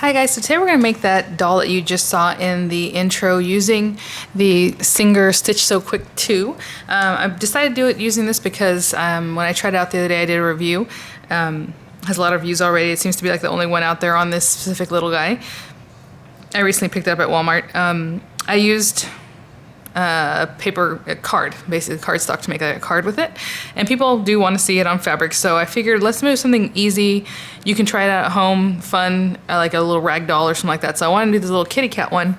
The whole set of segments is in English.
Hi guys, so today we're going to make that doll that you just saw in the intro using the Singer Stitch So Quick 2. I've decided to do it using this because when I tried it out the other day I did a review. Has a lot of views already. It seems to be like the only one out there on this specific little guy. I recently picked it up at Walmart. I used a card, basically cardstock, to make a card with it, and people do want to see it on fabric, so I figured let's do something easy. You can try it out at home, fun, like a little rag doll or something like that. So I want to do this little kitty cat one,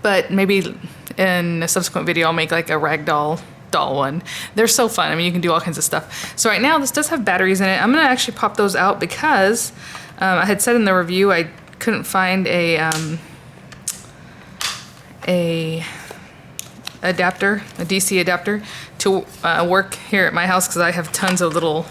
but maybe in a subsequent video I'll make like a rag doll one. They're so fun. I mean, you can do all kinds of stuff. So right now this does have batteries in it. I'm gonna actually pop those out because I had said in the review I couldn't find a adapter, a DC adapter to work here at my house because I have tons of little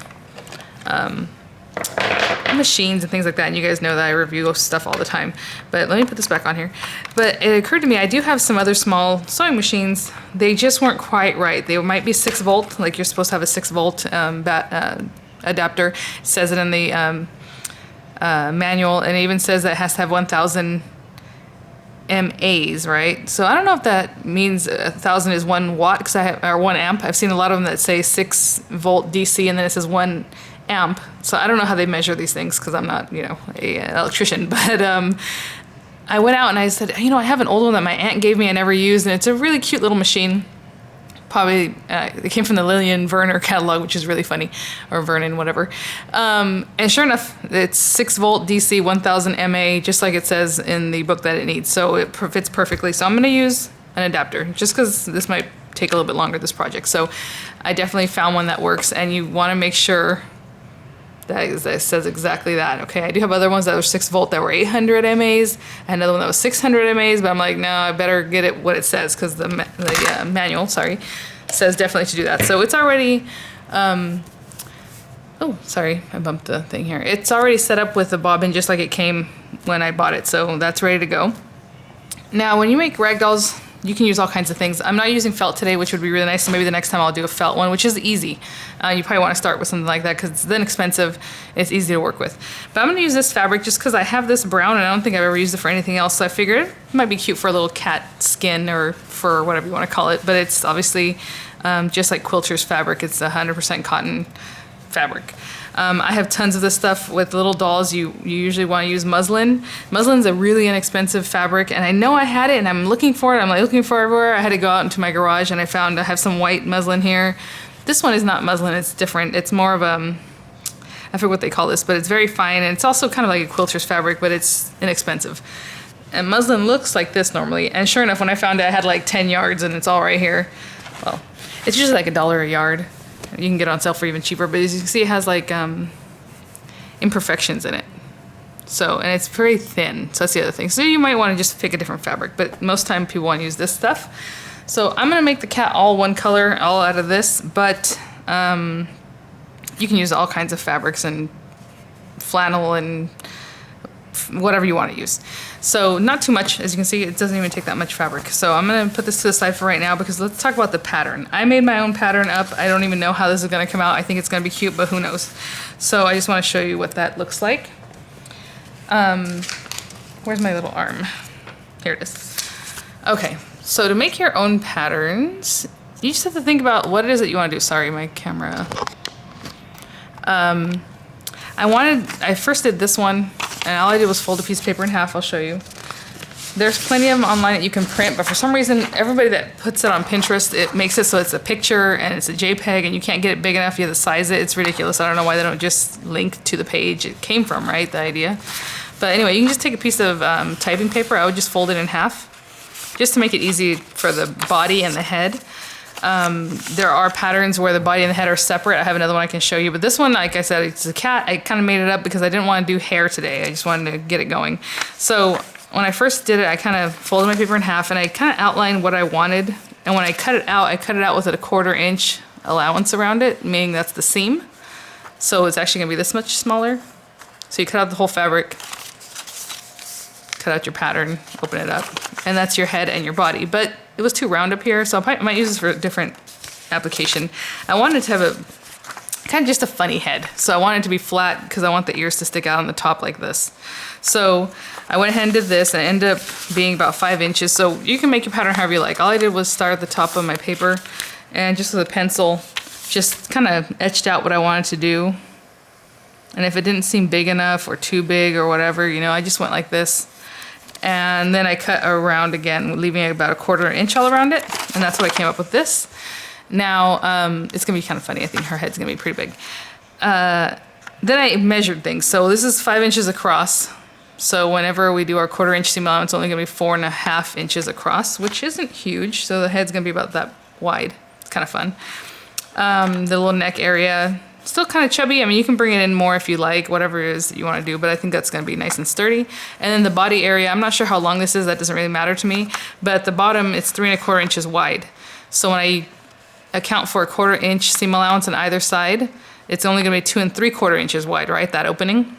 machines and things like that, and you guys know that I review stuff all the time. But let me put this back on here. But it occurred to me I do have some other small sewing machines. They just weren't quite right. They might be 6 volt, like you're supposed to have a 6 volt adapter. It says it in the manual, and it even says that it has to have 1000 MAs, right? So I don't know if that means 1000 is 1 watt, because or 1 amp. I've seen a lot of them that say 6 volt DC and then it says 1 amp. So I don't know how they measure these things because I'm not, an electrician. But I went out and I said, I have an old one that my aunt gave me I never used, and it's a really cute little machine. Probably it came from the Lillian Werner catalog, which is really funny, or Vernon, whatever. And sure enough, it's 6 volt DC, 1000 MA, just like it says in the book that it needs. So it fits perfectly. So I'm going to use an adapter, just because this might take a little bit longer, this project. So I definitely found one that works, and you want to make sure that it says exactly that. Okay, I do have other ones that were 6 volt that were 800 MAs, and another one that was 600 MAs, but I'm like, no, I better get it what it says, because the manual, says definitely to do that. So it's already, oh, sorry, I bumped the thing here. It's already set up with the bobbin just like it came when I bought it, so that's ready to go. Now, when you make rag dolls, you can use all kinds of things. I'm not using felt today, which would be really nice, so maybe the next time I'll do a felt one, which is easy. You probably want to start with something like that because it's then expensive, it's easy to work with. But I'm going to use this fabric just because I have this brown and I don't think I've ever used it for anything else, so I figured it might be cute for a little cat skin or fur, whatever you want to call it. But it's obviously just like quilter's fabric. It's 100% cotton fabric. I have tons of this stuff with little dolls. You usually want to use muslin. Muslin's a really inexpensive fabric, and I know I had it and I'm looking for it. I'm like looking for it everywhere. I had to go out into my garage and I found I have some white muslin here. This one is not muslin, it's different. It's more of I forget what they call this, but it's very fine, and it's also kind of like a quilter's fabric, but it's inexpensive. And muslin looks like this normally, and sure enough, when I found it, I had like 10 yards and it's all right here. Well, it's usually like $1 a yard. You can get it on sale for even cheaper, but as you can see, it has like imperfections in it. So, and it's very thin, so that's the other thing. So you might want to just pick a different fabric, but most time people want to use this stuff. So I'm gonna make the cat all one color, all out of this, but you can use all kinds of fabrics and flannel and whatever you want to use. So not too much, as you can see, it doesn't even take that much fabric. So I'm gonna put this to the side for right now because let's talk about the pattern. I made my own pattern up. I don't even know how this is gonna come out. I think it's gonna be cute, but who knows? So I just wanna show you what that looks like. Where's my little arm? Here it is. Okay, so to make your own patterns, you just have to think about what it is that you wanna do. Sorry, my camera. I first did this one, and all I did was fold a piece of paper in half. I'll show you. There's plenty of them online that you can print, but for some reason, everybody that puts it on Pinterest, it makes it so it's a picture and it's a JPEG, and you can't get it big enough. You have to size it. It's ridiculous. I don't know why they don't just link to the page it came from, right? The idea. But anyway, you can just take a piece of typing paper. I would just fold it in half, just to make it easy for the body and the head. There are patterns where the body and the head are separate. I have another one I can show you, but this one, like I said, it's a cat. I kind of made it up because I didn't want to do hair today. I just wanted to get it going. So when I first did it, I kind of folded my paper in half and I kind of outlined what I wanted. And when I cut it out with a 1/4 inch allowance around it, meaning that's the seam. So it's actually gonna be this much smaller. So you cut out the whole fabric, cut out your pattern, open it up, and that's your head and your body. But it was too round up here, so I might use this for a different application. I wanted to have kind of just a funny head. So I want it to be flat because I want the ears to stick out on the top like this. So I went ahead and did this and it ended up being about 5 inches. So you can make your pattern however you like. All I did was start at the top of my paper and just with a pencil, just kind of etched out what I wanted to do. And if it didn't seem big enough or too big or whatever, you know, I just went like this. And then I cut around again, leaving about a 1/4 inch all around it. And that's what I came up with this. Now, it's gonna be kind of funny. I think her head's gonna be pretty big. Then I measured things. So this is 5 inches across. So whenever we do our 1/4 inch seam allowance, it's only gonna be 4.5 inches across, which isn't huge. So the head's gonna be about that wide. It's kind of fun. The little neck area, still kind of chubby. I mean, you can bring it in more if you like, whatever it is that you want to do, but I think that's going to be nice and sturdy. And then the body area, I'm not sure how long this is. That doesn't really matter to me. But at the bottom, it's 3.25 inches wide. So when I account for a 1/4 inch seam allowance on either side, it's only going to be 2.75 inches wide, right? That opening.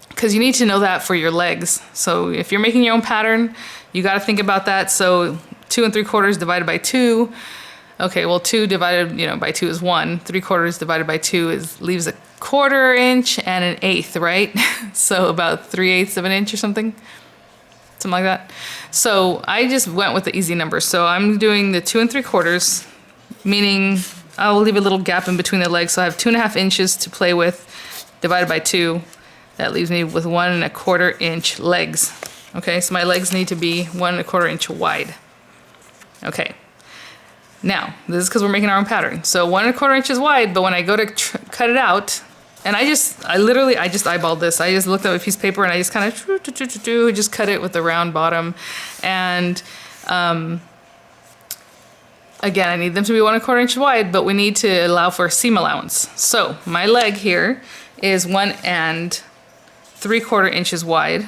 Because you need to know that for your legs. So if you're making your own pattern, you got to think about that. So 2.75 divided by 2. Okay, well 2 divided, by 2 is 1. 3/4 divided by 2 leaves a 1/4 inch and an 1/8, right? So about 3/8 of an inch or something like that. So I just went with the easy numbers. So I'm doing the 2.75, meaning I'll leave a little gap in between the legs. So I have 2.5 inches to play with, divided by 2. That leaves me with 1.25 inch legs. Okay, so my legs need to be 1.25 inch wide. Okay. Now, this is because we're making our own pattern. So 1.25 inches wide, but when I go to cut it out, and I just eyeballed this. I just looked at a piece of paper and I just kind of just cut it with the round bottom. And again, I need them to be 1.25 inches wide, but we need to allow for a seam allowance. So my leg here is 1.75 inches wide,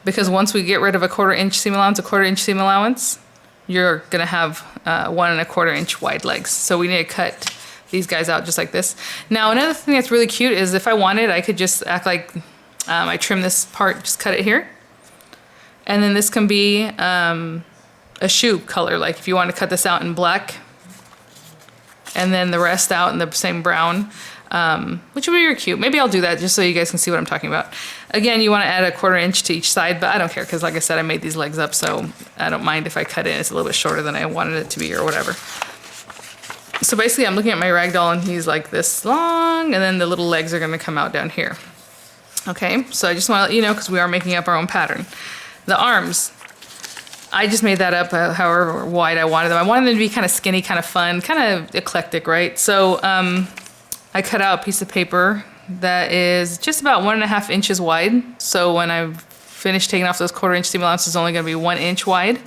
because once we get rid of a 1/4 inch seam allowance, you're gonna have 1.25 inch wide legs. So we need to cut these guys out just like this. Now, another thing that's really cute is if I wanted, I could just act like I trim this part, just cut it here. And then this can be a shoe color. Like if you want to cut this out in black and then the rest out in the same brown, which would be really cute. Maybe I'll do that just so you guys can see what I'm talking about. Again, you want to add a 1/4 inch to each side, but I don't care because like I said, I made these legs up, so I don't mind if I cut it and it's a little bit shorter than I wanted it to be or whatever. So basically I'm looking at my ragdoll and he's like this long, and then the little legs are going to come out down here. Okay, so I just want to let you know because we are making up our own pattern. The arms, I just made that up however wide I wanted them. I wanted them to be kind of skinny, kind of fun, kind of eclectic, right? So I cut out a piece of paper that is just about 1.5 inches wide. So when I finish taking off those 1/4 inch seam allowances, it's only going to be 1 inch wide.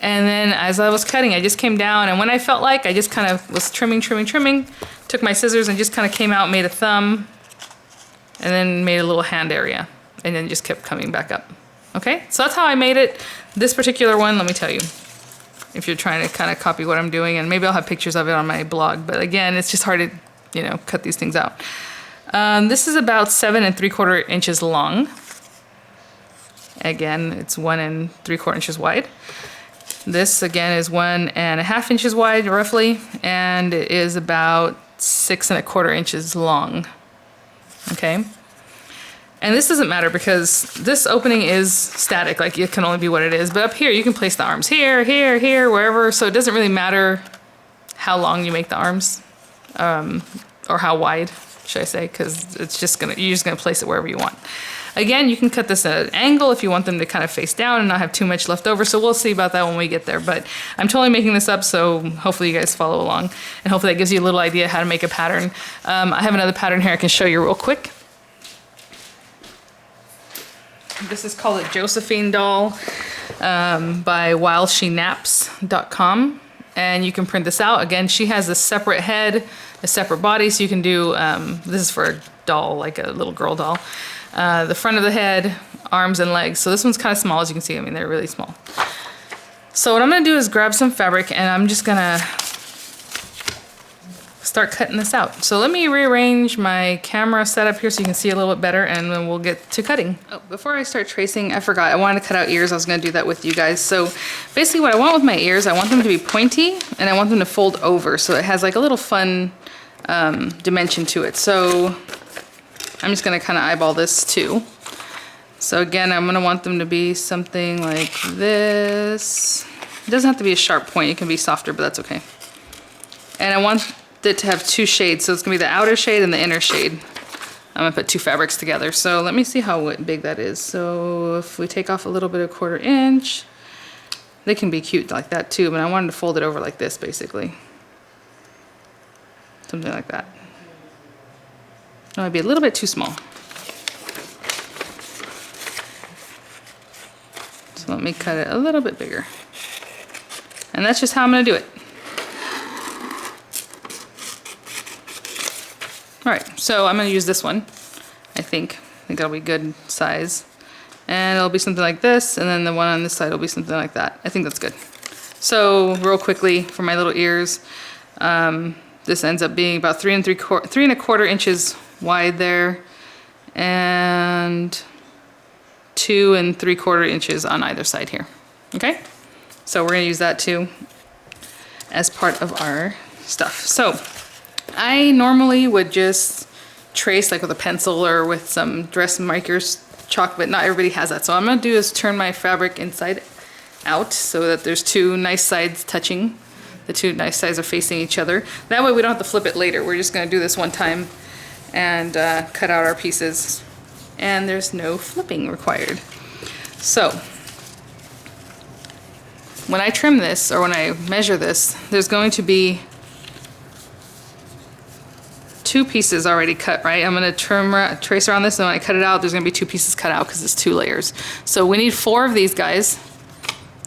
And then as I was cutting, I just came down, and when I felt like, I just kind of was trimming, took my scissors and just kind of came out, made a thumb, and then made a little hand area, and then just kept coming back up. Okay, so that's how I made it. This particular one, let me tell you, if you're trying to kind of copy what I'm doing, and maybe I'll have pictures of it on my blog, but again, it's just hard to cut these things out. This is about 7.75 inches long. Again, it's 1.75 inches wide. This again is 1.5 inches wide roughly, and it is about 6.25 inches long. Okay. And this doesn't matter because this opening is static, like it can only be what it is. But up here, you can place the arms here, here, here, wherever. So it doesn't really matter how long you make the arms. Or how wide, should I say, because you're just gonna place it wherever you want. Again, you can cut this at an angle if you want them to kind of face down and not have too much left over, so we'll see about that when we get there. But I'm totally making this up, so hopefully you guys follow along, and hopefully that gives you a little idea how to make a pattern. I have another pattern here I can show you real quick. This is called a Josephine doll by whileshenaps.com. And you can print this out. Again, she has a separate head, a separate body, so you can do, this is for a doll, like a little girl doll. The front of the head, arms and legs. So this one's kind of small, as you can see. I mean, they're really small. So what I'm gonna do is grab some fabric and I'm just gonna start cutting this out. So let me rearrange my camera setup here so you can see a little bit better, and then we'll get to cutting. Oh, before I start tracing, I forgot, I wanted to cut out ears. I was gonna do that with you guys. So basically what I want with my ears, I want them to be pointy and I want them to fold over so it has like a little fun dimension to it. So I'm just gonna kind of eyeball this too. So again, I'm gonna want them to be something like this. It doesn't have to be a sharp point, it can be softer, but that's okay. And I want it to have 2 shades, so it's gonna be the outer shade and the inner shade. I'm gonna put 2 fabrics together. So let me see how big that is. So if we take off a little bit of 1/4 inch, they can be cute like that too, but I wanted to fold it over like this basically. Something like that. That might be a little bit too small. So let me cut it a little bit bigger. And that's just how I'm gonna do it. All right, so I'm gonna use this one, I think. I think that'll be good size. And it'll be something like this, and then the one on this side will be something like that. I think that's good. So real quickly, for my little ears, this ends up being about 3 1/4 inches wide there, and 2 3/4 inches on either side here. Okay? So we're gonna use that too as part of our stuff. So I normally would just trace like with a pencil or with some dressmaker's chalk, but not everybody has that. So what I'm gonna do is turn my fabric inside out so that there's 2 nice sides touching. The 2 nice sides are facing each other. That way we don't have to flip it later. We're just gonna do this one time and cut out our pieces. And there's no flipping required. So when I trim this, or when I measure this, there's going to be 2 pieces already cut, right? I'm gonna trace around this, and when I cut it out, there's gonna be 2 pieces cut out because it's 2 layers. So we need 4 of these guys,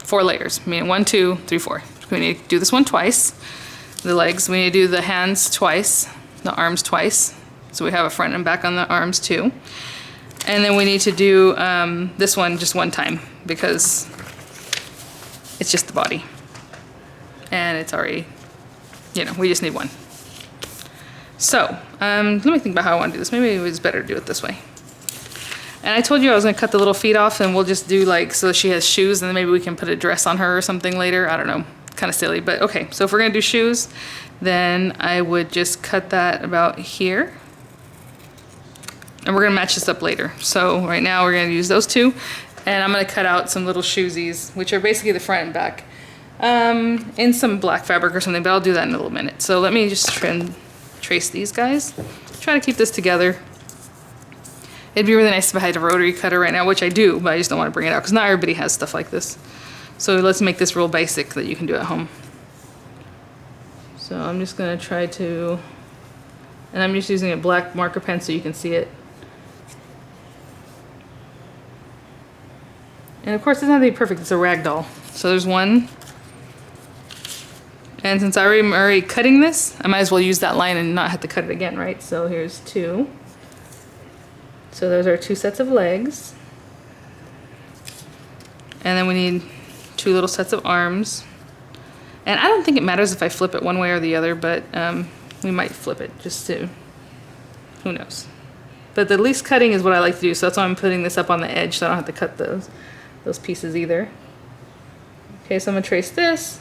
4 layers. I mean, 1, 2, 3, 4. We need to do this one twice. The legs, we need to do the hands twice, the arms twice. So we have a front and back on the arms too. And then we need to do this one just one time because it's just the body. And it's already, you know, we just need one. So, let me think about how I want to do this. Maybe it was better to do it this way. And I told you I was going to cut the little feet off, and we'll just do like, so she has shoes, and then maybe we can put a dress on her or something later. I don't know. Kind of silly, but okay. So if we're going to do shoes, then I would just cut that about here. And we're going to match this up later. So right now we're going to use those 2. And I'm going to cut out some little shoesies, which are basically the front and back, in some black fabric or something, but I'll do that in a little minute. So let me just trace these guys. Try to keep this together. It'd be really nice if I had a rotary cutter right now, which I do, but I just don't want to bring it out because not everybody has stuff like this. So let's make this real basic that you can do at home. So I'm just going to try to, and I'm just using a black marker pen so you can see it. And of course it doesn't have to be perfect, it's a rag doll. So there's 1. And since I'm already cutting this, I might as well use that line and not have to cut it again, right? So here's 2. So those are 2 sets of legs. And then we need 2 little sets of arms. And I don't think it matters if I flip it one way or the other, but we might flip it just to, who knows. But the least cutting is what I like to do, so that's why I'm putting this up on the edge so I don't have to cut those pieces either. Okay, so I'm gonna trace this.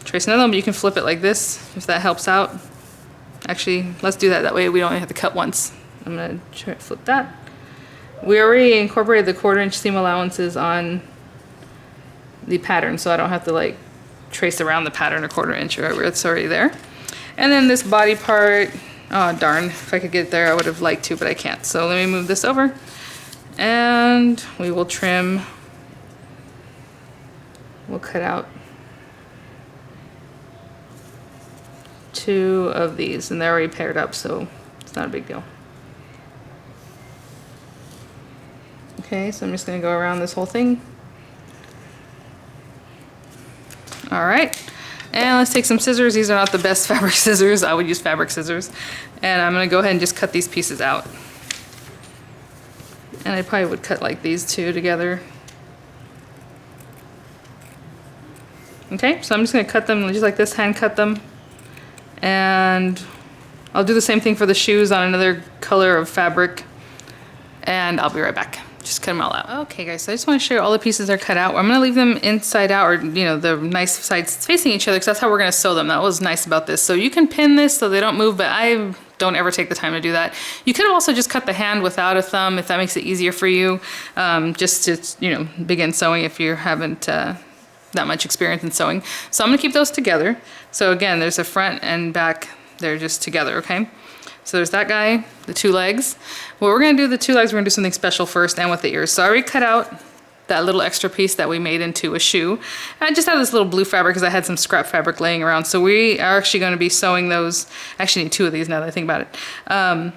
Trace another one, but you can flip it like this if that helps out. Actually, let's do that. That way we only have to cut once. I'm gonna try to flip that. We already incorporated the 1/4 inch seam allowances on the pattern, so I don't have to like trace around the pattern a 1/4 inch or whatever. It's already there. And then this body part, oh darn, if I could get it there I would have liked to, but I can't. So let me move this over and we will trim. We'll cut out 2 of these, and they're already paired up, so it's not a big deal. Okay, so I'm just going to go around this whole thing. All right, and let's take some scissors. These are not the best fabric scissors. I would use fabric scissors. And I'm going to go ahead and just cut these pieces out. And I probably would cut like these 2 together. Okay, so I'm just going to cut them just like this, hand cut them. And I'll do the same thing for the shoes on another color of fabric. And I'll be right back. Just just cut them all out. Okay guys, so I just want to show you all the pieces are cut out. I'm going to leave them inside out, or you know, the nice sides facing each other, because that's how we're going to sew them. That was nice about this. So you can pin this so they don't move, but I don't ever take the time to do that. You could have also just cut the hand without a thumb if that makes it easier for you, just to, you know, begin sewing if you haven't that much experience in sewing. So I'm going to keep those together. So again, there's a front and back, they're just together, okay? So there's that guy, the two legs. What we're gonna do, the two legs, we're gonna do something special first, and with the ears. So I already cut out that little extra piece that we made into a shoe. I just have this little blue fabric because I had some scrap fabric laying around. So we are actually gonna be sewing those, actually need two of these now that I think about it.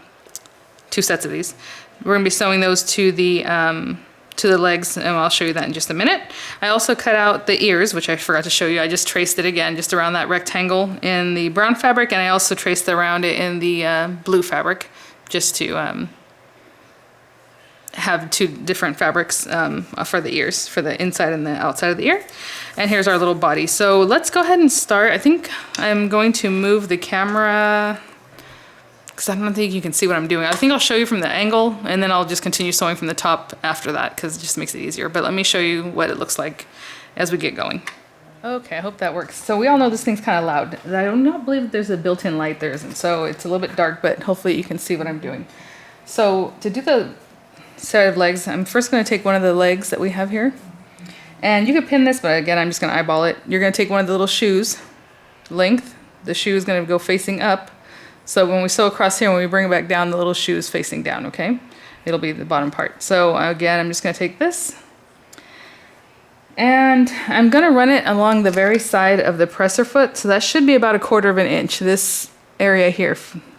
Two sets of these. We're gonna be sewing those to the legs, and I'll show you that in just a minute. I also cut out the ears, which I forgot to show you. I just traced it again, just around that rectangle in the brown fabric, and I also traced around it in the blue fabric, just to have two different fabrics for the ears, for the inside and the outside of the ear. And here's our little body. So let's go ahead and start. I think I'm going to move the camera, because I don't think you can see what I'm doing. I think I'll show you from the angle, and then I'll just continue sewing from the top after that, because it just makes it easier. But let me show you what it looks like as we get going. Okay, I hope that works. So we all know this thing's kind of loud. I do not believe that there's a built-in light. There isn't, so it's a little bit dark, but hopefully you can see what I'm doing. So to do the set of legs, I'm first going to take one of the legs that we have here. And you can pin this, but again, I'm just going to eyeball it. You're going to take one of the little shoes, length. The shoe is going to go facing up. So when we sew across here, when we bring it back down, the little shoe is facing down, okay? It'll be the bottom part. So again, I'm just gonna take this, and I'm gonna run it along the very side of the presser foot. So that should be about 1/4 of an inch. This area here,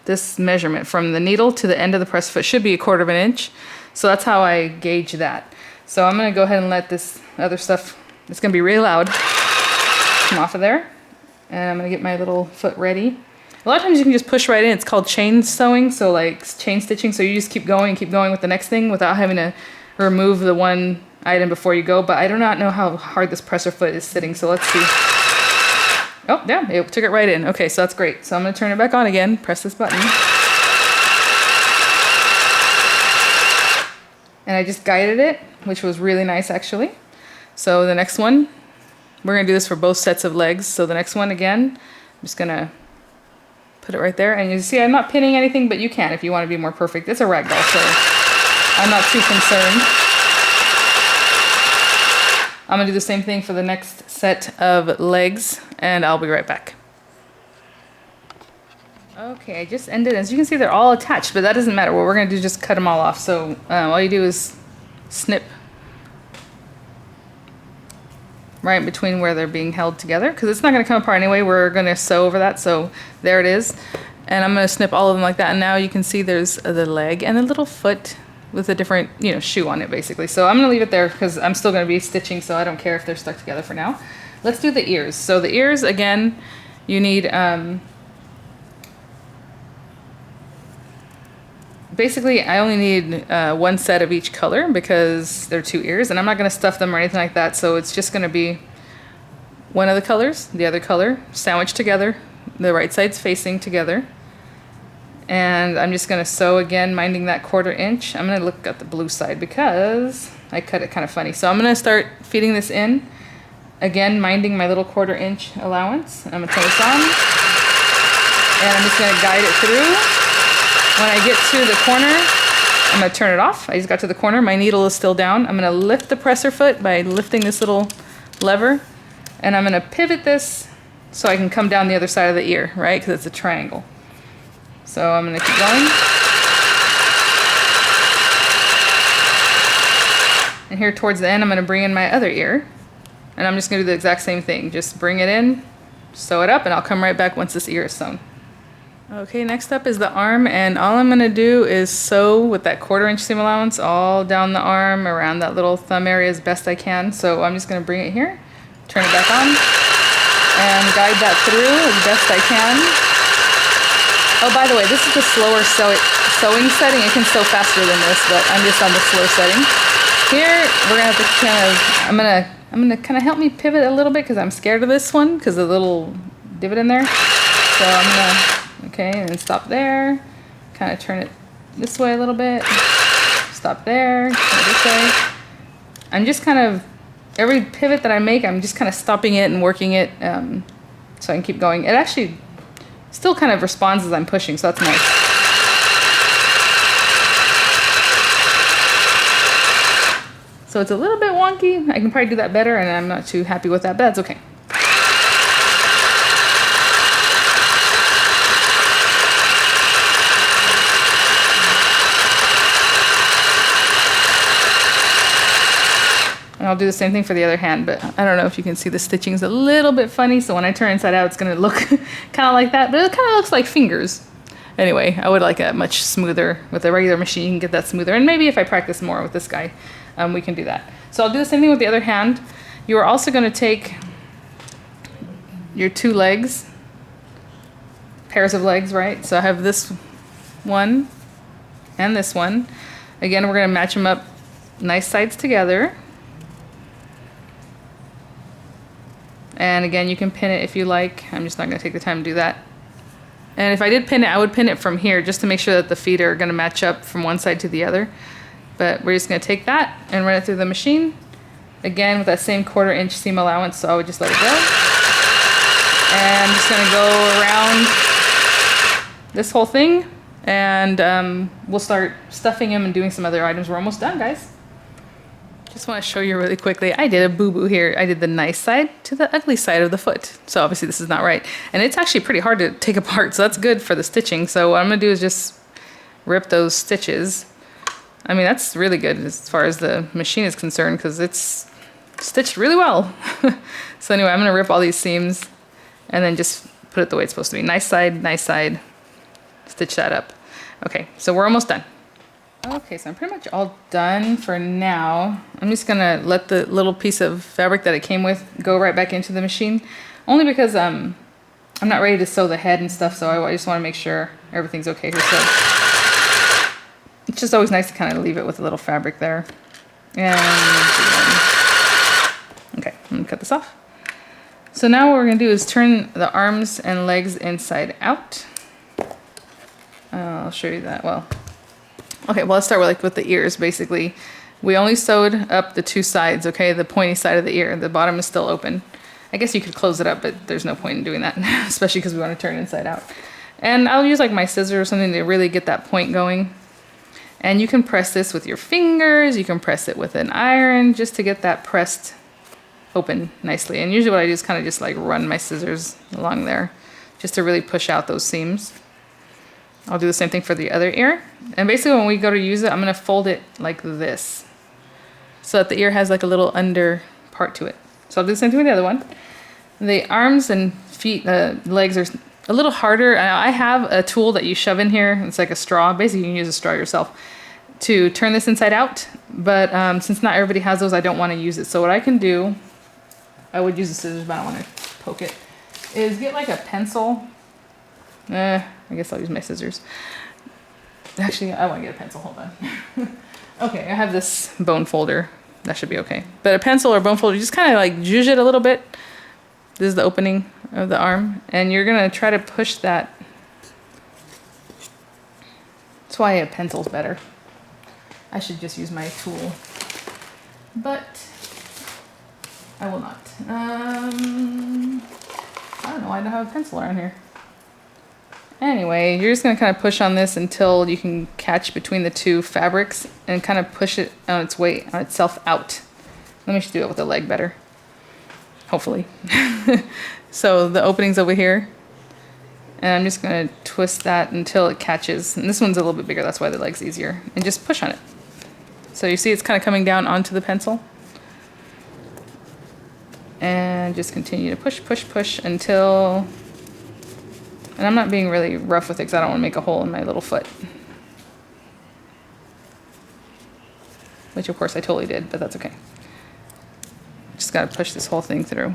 this measurement from the needle to the end of the presser foot should be 1/4 of an inch. So that's how I gauge that. So I'm gonna go ahead and let this other stuff, it's gonna be really loud, come off of there. And I'm gonna get my little foot ready. A lot of times you can just push right in. It's called chain sewing, so like chain stitching. So you just keep going with the next thing without having to remove the one item before you go. But I do not know how hard this presser foot is sitting, so let's see. Oh, yeah, it took it right in. Okay, so that's great. So I'm gonna turn it back on again, press this button. And I just guided it, which was really nice actually. So the next one, we're gonna do this for both sets of legs. So the next one again, I'm just gonna put it right there, and you see I'm not pinning anything, but you can if you want to be more perfect. It's a rag doll, so I'm not too concerned. I'm gonna do the same thing for the next set of legs, and I'll be right back. Okay, I just ended. As you can see, they're all attached, but that doesn't matter. What we're gonna do is just cut them all off. So all you do is snip right between where they're being held together, because it's not going to come apart anyway. We're going to sew over that, so there it is. And I'm going to snip all of them like that, and now you can see there's the leg and a little foot with a different, you know, shoe on it basically. So I'm going to leave it there because I'm still going to be stitching, so I don't care if they're stuck together for now. Let's do the ears. So the ears, again, you need basically, I only need one set of each color because they're 2 ears, and I'm not going to stuff them or anything like that. So it's just going to be one of the colors, the other color, sandwiched together, the right side's facing together. And I'm just going to sew again, minding that 1/4 inch. I'm going to look at the blue side because I cut it kind of funny. So I'm going to start feeding this in, again, minding my little 1/4 inch allowance. I'm going to turn this on, and I'm just going to guide it through. When I get to the corner, I'm going to turn it off. I just got to the corner. My needle is still down. I'm going to lift the presser foot by lifting this little lever, and I'm going to pivot this so I can come down the other side of the ear, right? Because it's a triangle. So I'm going to keep going. And here towards the end, I'm going to bring in my other ear, and I'm just going to do the exact same thing. Just bring it in, sew it up, and I'll come right back once this ear is sewn. Okay, next up is the arm, and all I'm going to do is sew with that 1/4 inch seam allowance all down the arm, around that little thumb area as best I can. So I'm just going to bring it here, turn it back on, and guide that through as best I can. Oh, by the way, this is the slower sewing setting. It can sew faster than this, but I'm just on the slow setting. Here, we're going to have to kind of, I'm going to kind of help me pivot a little bit because I'm scared of this one because of the little divot in there. So I'm going to, okay, and then stop there, kind of turn it this way a little bit, stop stop there, go this way. I'm just kind of, every pivot that I make, I'm just kind of stopping it and working it so I can keep going. It actually still kind of responds as I'm pushing, so that's nice. So it's a little bit wonky. I can probably do that better, and I'm not too happy with that, but that's okay. And I'll do the same thing for the other hand, but I don't know if you can see the stitching is a little bit funny, so when I turn inside out, it's gonna look kind of like that, but it kind of looks like fingers. Anyway, I would like it much smoother. With a regular machine, you can get that smoother, and maybe if I practice more with this guy, we can do that. So I'll do the same thing with the other hand. You are also gonna take your two legs, pairs of legs, right? So I have this one and this one. Again, we're gonna match them up nice sides together. And again, you can pin it if you like. I'm just not gonna take the time to do that. And if I did pin it, I would pin it from here just to make sure that the feet are gonna match up from one side to the other. But we're just gonna take that and run it through the machine. Again, with that same 1/4 inch seam allowance, so I would just let it go. And I'm just gonna go around this whole thing, and we'll start stuffing them and doing some other items. We're almost done, guys. Just want to show you really quickly. I did a boo-boo here. I did the nice side to the ugly side of the foot. So obviously this is not right. And it's actually pretty hard to take apart, so that's good for the stitching. So what I'm gonna do is just rip those stitches. I mean, that's really good as far as the machine is concerned because it's stitched really well. So anyway, I'm gonna rip all these seams and then just put it the way it's supposed to be. Nice side, stitch that up. Okay, so we're almost done. Okay, so I'm pretty much all done for now. I'm just gonna let the little piece of fabric that it came with go right back into the machine, only because I'm not ready to sew the head and stuff, so I just want to make sure everything's okay here. So it's just always nice to kind of leave it with a little fabric there. And okay, I'm gonna cut this off. So now what we're gonna do is turn the arms and legs inside out. I'll show you that. Well. Okay, well, let's start with the ears, basically. We only sewed up the two sides, okay? The pointy side of the ear. The bottom is still open. I guess you could close it up, but there's no point in doing that, especially because we want to turn it inside out. And I'll use like my scissors or something to really get that point going. And you can press this with your fingers. You can press it with an iron just to get that pressed open nicely. And usually what I do is kind of just like run my scissors along there just to really push out those seams. I'll do the same thing for the other ear. And basically when we go to use it, I'm gonna fold it like this so that the ear has like a little under part to it. So I'll do the same thing with the other one. The arms and feet, legs are a little harder. I have a tool that you shove in here. It's like a straw. Basically you can use a straw yourself to turn this inside out. But since not everybody has those, I don't wanna use it. So what I can do, I would use the scissors, but I don't wanna poke it, is get like a pencil. I guess I'll use my scissors. Actually, I want to get a pencil. Hold on. Okay, I have this bone folder. That should be okay. But a pencil or bone folder, just kind of like zhuzh it a little bit. This is the opening of the arm. And you're going to try to push that. That's why a pencil's better. I should just use my tool. But I will not. I don't know why I don't have a pencil around here. Anyway, you're just going to kind of push on this until you can catch between the two fabrics and kind of push it on its way, on itself out. Let me just do it with the leg better. Hopefully. So the opening's over here. And I'm just going to twist that until it catches. And this one's a little bit bigger, that's why the leg's easier. And just push on it. So you see it's kind of coming down onto the pencil. And just continue to push, push, push until... And I'm not being really rough with it because I don't want to make a hole in my little foot. Which of course I totally did, but that's okay. Just got to push this whole thing through.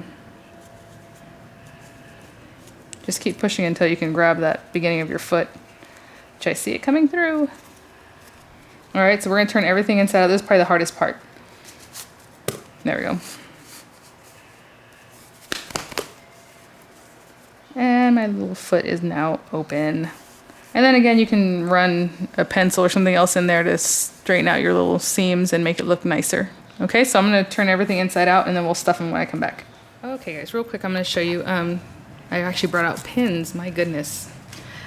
Just keep pushing until you can grab that beginning of your foot, which I see it coming through. All right, so we're going to turn everything inside out. This is probably the hardest part. There we go. And my little foot is now open. And then again, you can run a pencil or something else in there to straighten out your little seams and make it look nicer. Okay, so I'm gonna turn everything inside out and then we'll stuff them when I come back. Okay guys, real quick, I'm gonna show you, I actually brought out pins, my goodness.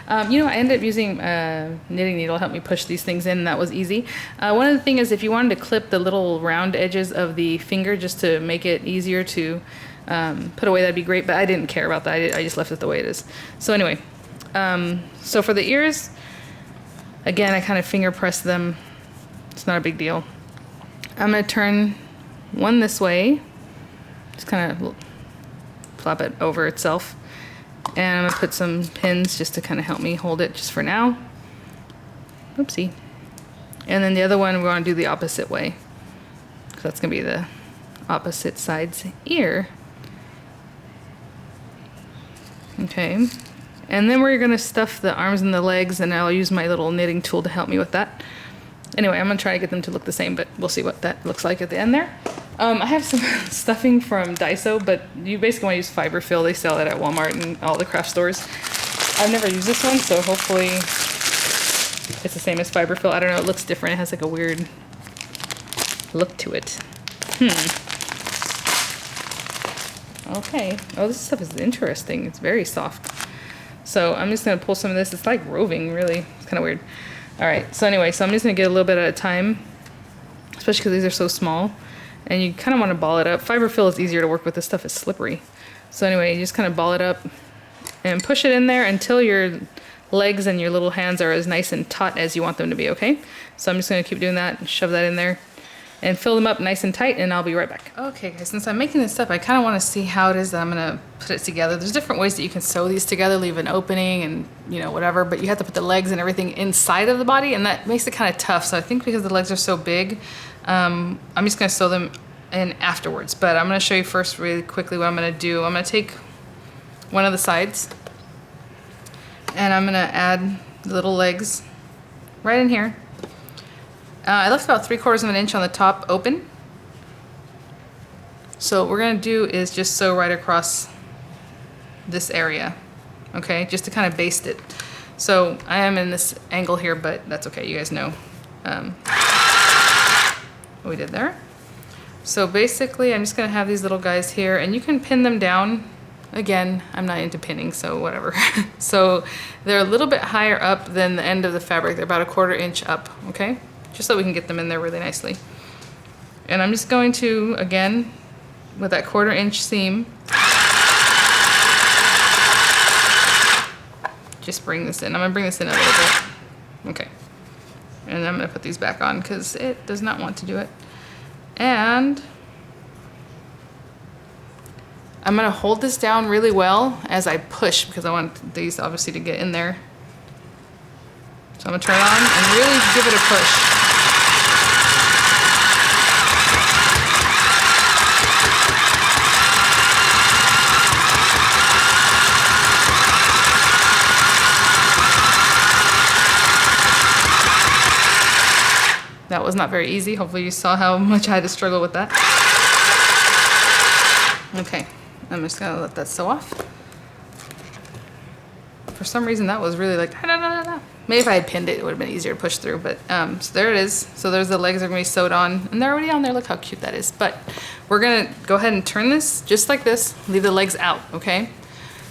You know, I ended up using a knitting needle to help me push these things in, and that was easy. One of the things is if you wanted to clip the little round edges of the finger just to make it easier to put away, that'd be great, but I didn't care about that. I just left it the way it is. So anyway, so for the ears, again, I kind of finger press them. It's not a big deal. I'm going to turn one this way, just kind of flop it over itself. And I'm going to put some pins just to kind of help me hold it just for now. Oopsie. And then the other one, we want to do the opposite way. So that's going to be the opposite side's ear. Okay. And then we're going to stuff the arms and the legs, and I'll use my little knitting tool to help me with that. Anyway, I'm going to try to get them to look the same, but we'll see what that looks like at the end there. I have some stuffing from Daiso, but you basically want to use fiber fill. They sell it at Walmart and all the craft stores. I've never used this one, so hopefully it's the same as fiber fill. I don't know, it looks different. It has like a weird look to it. Okay. Oh, this stuff is interesting. It's very soft. So I'm just going to pull some of this. It's like roving, really. It's kind of weird. All right, so anyway, so I'm just gonna get a little bit at a time, especially because these are so small, and you kind of want to ball it up. Fiber fill is easier to work with. This stuff is slippery. So anyway, you just kind of ball it up and push it in there until your legs and your little hands are as nice and taut as you want them to be, okay? So I'm just gonna keep doing that and shove that in there and fill them up nice and tight, and I'll be right back. Okay guys, since I'm making this stuff, I kind of want to see how it is that I'm gonna put it together. There's different ways that you can sew these together, leave an opening and, you know, whatever, but you have to put the legs and everything inside of the body, and that makes it kind of tough. So I think because the legs are so big, I'm just gonna sew them in afterwards. But I'm gonna show you first really quickly what I'm gonna do. I'm gonna take one of the sides and I'm gonna add the little legs right in here. I left about 3/4 of an inch on the top open. So what we're gonna do is just sew right across this area, okay? Just to kind of baste it. So I am in this angle here, but that's okay, you guys know what we did there. So basically I'm just gonna have these little guys here, and you can pin them down. Again, I'm not into pinning, so whatever. So they're a little bit higher up than the end of the fabric. They're about 1/4 inch up, okay? Just so we can get them in there really nicely. And I'm just going to, again, with that 1/4 inch seam, just bring this in. I'm gonna bring this in a little bit. Okay. And I'm gonna put these back on because it does not want to do it. And I'm gonna hold this down really well as I push, because I want these obviously to get in there. So I'm gonna turn it on and really give it a push. That was not very easy. Hopefully you saw how much I had to struggle with that. Okay, I'm just gonna let that sew off. For some reason that was really like, maybe if I had pinned it, it would have been easier to push through, but so there it is. So there's the legs are gonna be sewed on, and they're already on there. Look how cute that is. But we're gonna go ahead and turn this just like this, leave the legs out, okay?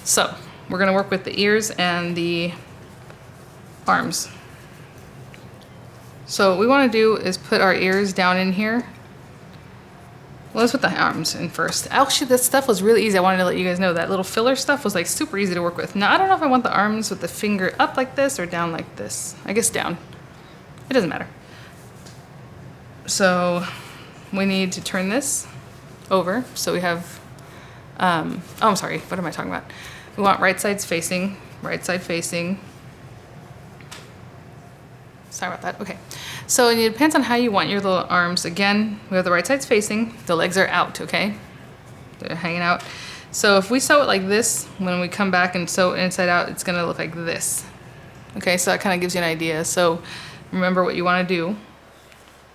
So we're gonna work with the ears and the arms. So what we wanna do is put our ears down in here. Well, let's put the arms in first. Actually, this stuff was really easy. I wanted to let you guys know that little filler stuff was like super easy to work with. Now, I don't know if I want the arms with the finger up like this or down like this. I guess down. It doesn't matter. So we need to turn this over. So we have, oh, I'm sorry. What am I talking about? We want right side facing. Sorry about that. Okay. So it depends on how you want your little arms. Again, we have the right sides facing, the legs are out, okay? They're hanging out. So if we sew it like this, when we come back and sew inside out, it's gonna look like this. Okay, so that kind of gives you an idea. So remember what you wanna do.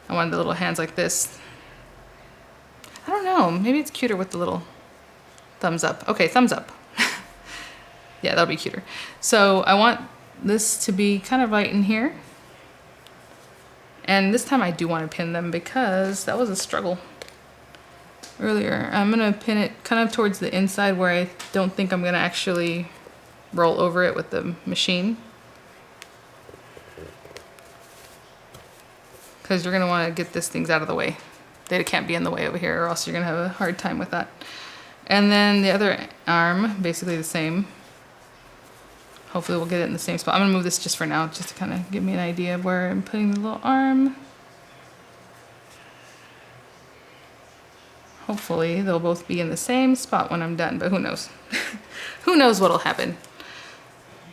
I wanted the little hands like this. I don't know, maybe it's cuter with the little thumbs up. Okay, thumbs up. Yeah, that'll be cuter. So I want this to be kind of right in here. And this time I do want to pin them because that was a struggle earlier. I'm gonna pin it kind of towards the inside where I don't think I'm gonna actually roll over it with the machine. Because you're gonna wanna get these things out of the way. They can't be in the way over here or else you're gonna have a hard time with that. And then the other arm, basically the same. Hopefully we'll get it in the same spot. I'm gonna move this just for now, just to kind of give me an idea of where I'm putting the little arm. Hopefully they'll both be in the same spot when I'm done, but who knows? Who knows what'll happen?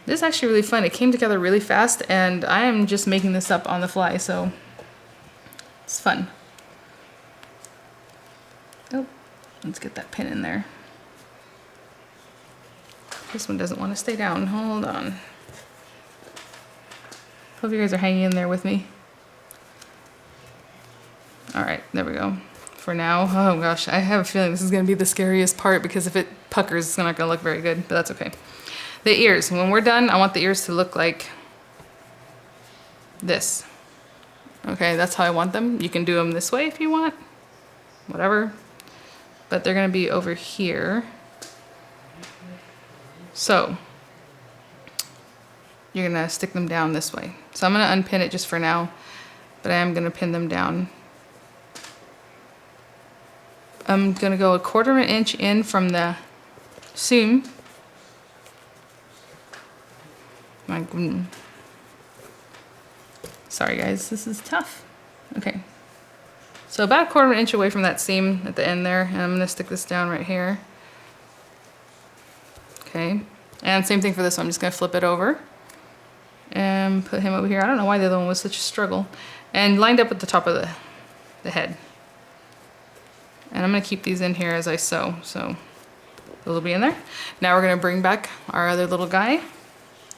This is actually really fun. It came together really fast and I am just making this up on the fly, so it's fun. Oh, let's get that pin in there. This one doesn't want to stay down. Hold on. Hope you guys are hanging in there with me. All right, there we go. For now, oh gosh, I have a feeling this is going to be the scariest part because if it puckers, it's not going to look very good, but that's okay. The ears, when we're done, I want the ears to look like this. Okay, that's how I want them. You can do them this way if you want, whatever. But they're going to be over here. So you're gonna stick them down this way. So I'm gonna unpin it just for now, but I am gonna pin them down. I'm gonna go 1/4 inch in from the seam. Sorry guys, this is tough. Okay. So about 1/4 inch away from that seam at the end there, and I'm gonna stick this down right here. Okay, and same thing for this one. I'm just gonna flip it over and put him over here. I don't know why the other one was such a struggle. And lined up at the top of the head. And I'm gonna keep these in here as I sew, so those will be in there. Now we're gonna bring back our other little guy. I'm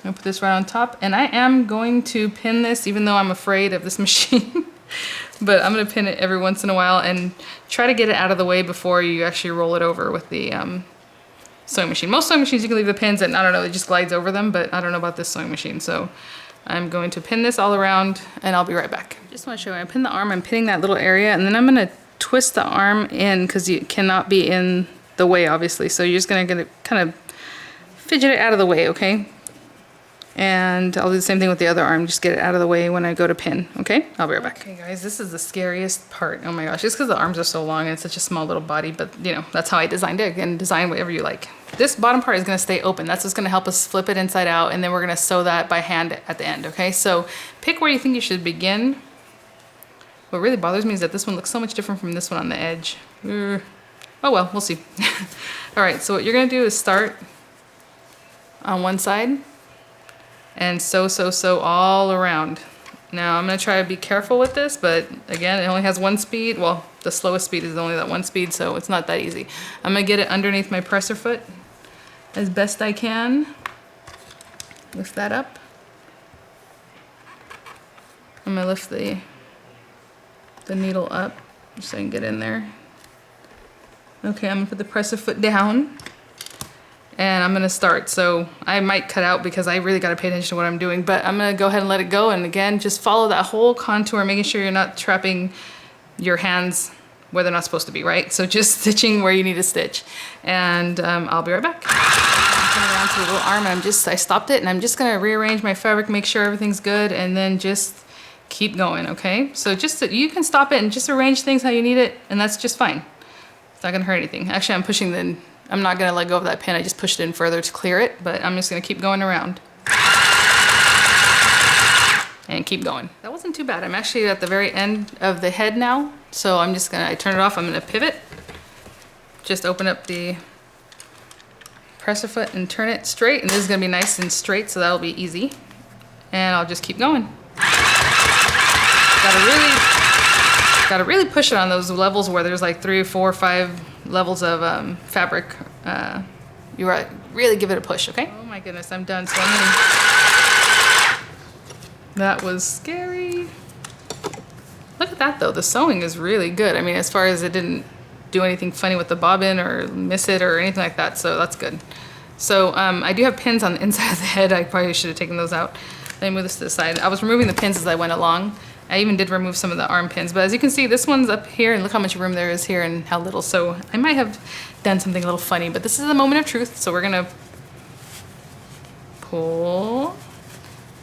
gonna put this right on top, and I am going to pin this, even though I'm afraid of this machine. But I'm gonna pin it every once in a while and try to get it out of the way before you actually roll it over with the sewing machine. Most sewing machines you can leave the pins and I don't know, it just glides over them, but I don't know about this sewing machine. So I'm going to pin this all around and I'll be right back. Just want to show you, I pin the arm, I'm pinning that little area, and then I'm gonna twist the arm in because you cannot be in the way obviously. So you're just gonna kind of fidget it out of the way, okay? And I'll do the same thing with the other arm, just get it out of the way when I go to pin, okay? I'll be right back. Okay guys, this is the scariest part. Oh my gosh, just because the arms are so long and it's such a small little body, but you know, that's how I designed it, and design whatever you like. This bottom part is gonna stay open. That's what's gonna help us flip it inside out, and then we're gonna sew that by hand at the end, okay? So pick where you think you should begin. What really bothers me is that this one looks so much different from this one on the edge. Oh well, we'll see. All right, so what you're gonna do is start on one side, and sew all around. Now I'm gonna try to be careful with this, but again, it only has one speed. Well, the slowest speed is only that one speed, so it's not that easy. I'm gonna get it underneath my presser foot as best I can. Lift that up. I'm gonna lift the needle up so I can get in there. Okay, I'm gonna put the presser foot down. And I'm gonna start. So I might cut out because I really gotta pay attention to what I'm doing, but I'm gonna go ahead and let it go. And again, just follow that whole contour, making sure you're not trapping your hands where they're not supposed to be, right? So just stitching where you need to stitch. And I'll be right back. I'm coming around to the little arm, and I stopped it, and I'm just gonna rearrange my fabric, make sure everything's good, and then just keep going, okay? So you can stop it and just arrange things how you need it, and that's just fine. It's not gonna hurt anything. Actually, I'm not gonna let go of that pin. I just pushed it in further to clear it, but I'm just gonna keep going around. And keep going. That wasn't too bad. I'm actually at the very end of the head now, so I turn it off, I'm gonna pivot. Just open up the presser foot and turn it straight, and this is gonna be nice and straight, so that'll be easy. And I'll just keep going. Gotta really push it on those levels where there's like 3, 4, 5 levels of fabric. You really give it a push, okay? Oh my goodness, I'm done. So that was scary. Look at that though, the sewing is really good. I mean, as far as it didn't do anything funny with the bobbin or miss it or anything like that, so that's good. So I do have pins on the inside of the head. I probably should have taken those out. Let me move this to the side. I was removing the pins as I went along. I even did remove some of the arm pins, but as you can see, this one's up here, and look how much room there is here and how little. So I might have done something a little funny, but this is the moment of truth. So we're gonna pull,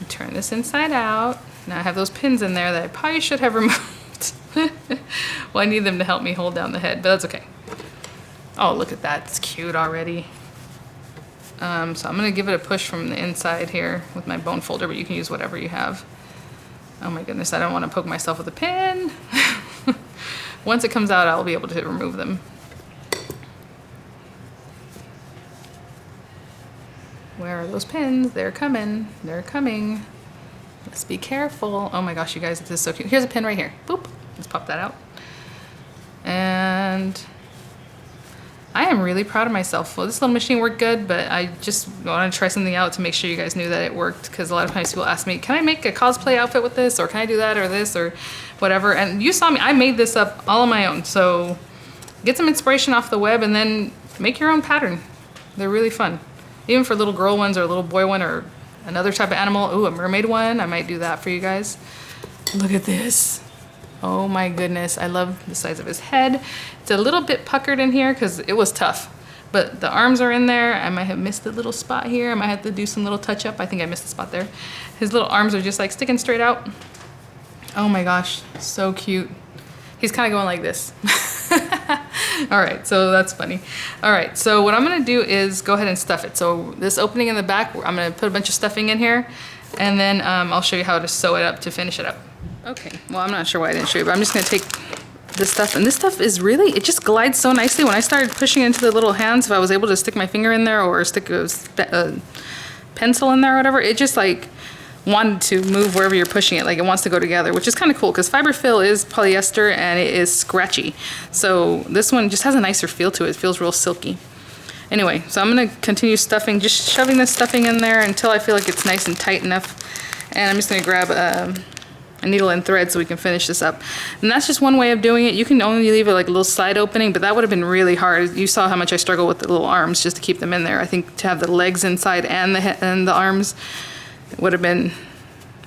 and turn this inside out. Now I have those pins in there that I probably should have removed. Well, I need them to help me hold down the head, but that's okay. Oh, look at that, it's cute already. So I'm gonna give it a push from the inside here with my bone folder, but you can use whatever you have. Oh my goodness, I don't want to poke myself with a pin. Once it comes out, I'll be able to remove them. Where are those pins? They're coming. They're coming. Let's be careful. Oh my gosh, you guys, this is so cute. Here's a pin right here. Boop. Let's pop that out. And I am really proud of myself. Well, this little machine worked good, but I just wanted to try something out to make sure you guys knew that it worked, because a lot of times people ask me, can I make a cosplay outfit with this, or can I do that, or this, or whatever. And you saw me, I made this up all on my own. So get some inspiration off the web and then make your own pattern. They're really fun. Even for little girl ones or a little boy one or another type of animal. Ooh, a mermaid one. I might do that for you guys. Look at this. Oh my goodness, I love the size of his head. It's a little bit puckered in here because it was tough, but the arms are in there. I might have missed a little spot here. I might have to do some little touch up. I think I missed a spot there. His little arms are just like sticking straight out. Oh my gosh, so cute. He's kind of going like this. All right, so that's funny. All right, so what I'm gonna do is go ahead and stuff it. So this opening in the back, I'm gonna put a bunch of stuffing in here, and then I'll show you how to sew it up to finish it up. Okay, well, I'm not sure why I didn't show you, but I'm just gonna take this stuff, and this stuff is really, it just glides so nicely. When I started pushing it into the little hands, if I was able to stick my finger in there or stick a pencil in there or whatever, it just like wanted to move wherever you're pushing it, like it wants to go together, which is kind of cool because fiberfill is polyester and it is scratchy. So this one just has a nicer feel to it. It feels real silky. Anyway, so I'm gonna continue stuffing, just shoving this stuffing in there until I feel like it's nice and tight enough. And I'm just gonna grab a needle and thread so we can finish this up. And that's just one way of doing it. You can only leave it like a little side opening, but that would have been really hard. You saw how much I struggle with the little arms just to keep them in there. I think to have the legs inside and the arms would have been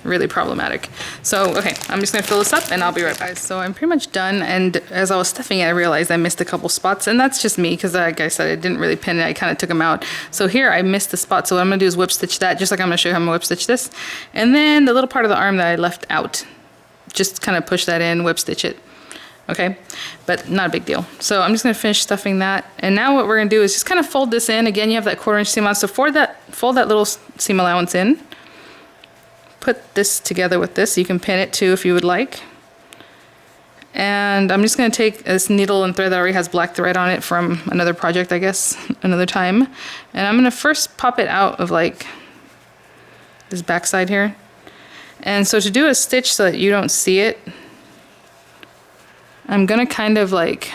really problematic. So, okay, I'm just gonna fill this up and I'll be right back. So I'm pretty much done, and as I was stuffing it, I realized I missed a couple spots, and that's just me because like I said, I didn't really pin it, I kind of took them out. So here I missed the spot, so what I'm gonna do is whip stitch that, just like I'm gonna show you how I'm gonna whip stitch this. And then the little part of the arm that I left out, just kind of push that in, whip stitch it. Okay, but not a big deal. So I'm just gonna finish stuffing that. And now what we're gonna do is just kind of fold this in. Again, you have that 1/4 inch seam allowance, so fold that little seam allowance in. Put this together with this. You can pin it too if you would like. And I'm just going to take this needle and thread that already has black thread on it from another project, I guess, another time. And I'm going to first pop it out of like this back side here. And so to do a stitch so that you don't see it, I'm going to kind of like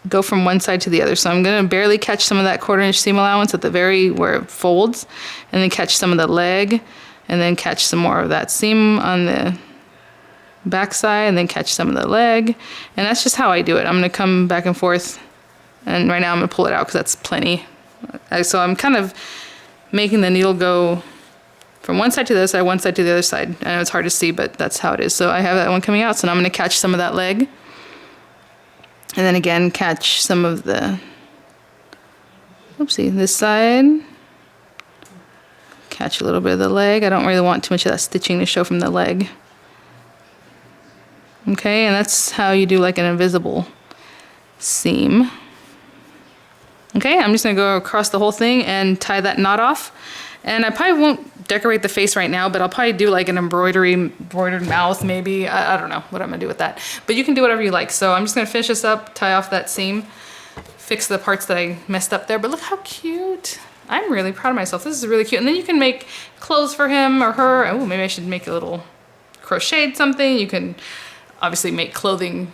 go from one side to the other. So I'm going to barely catch some of that 1/4 inch seam allowance at the very where it folds, and then catch some of the leg, and then catch some more of that seam on the back side, and then catch some of the leg. And that's just how I do it. I'm gonna come back and forth, and right now I'm gonna pull it out because that's plenty. So I'm kind of making the needle go from one side to the other side, one side to the other side. I know it's hard to see, but that's how it is. So I have that one coming out, so now I'm gonna catch some of that leg, and then again catch some of the, oopsie, this side. Catch a little bit of the leg. I don't really want too much of that stitching to show from the leg. Okay, and that's how you do like an invisible seam. Okay, I'm just gonna go across the whole thing and tie that knot off. And I probably won't decorate the face right now, but I'll probably do like an embroidered mouth maybe. I don't know what I'm gonna do with that. But you can do whatever you like. So I'm just gonna finish this up, tie off that seam, fix the parts that I messed up there. But look how cute. I'm really proud of myself. This is really cute. And then you can make clothes for him or her. Oh, maybe I should make a little crocheted something. You can obviously make clothing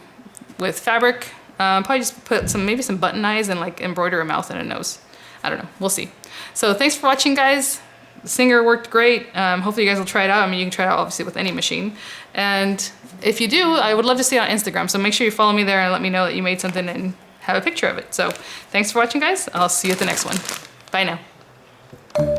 with fabric. Probably just put maybe some button eyes and like embroider a mouth and a nose. I don't know. We'll see. So thanks for watching, guys. The Singer worked great. Hopefully you guys will try it out. I mean, you can try it out obviously with any machine. And if you do, I would love to see it on Instagram. So make sure you follow me there and let me know that you made something and have a picture of it. So thanks for watching, guys. I'll see you at the next one. Bye. Bye now.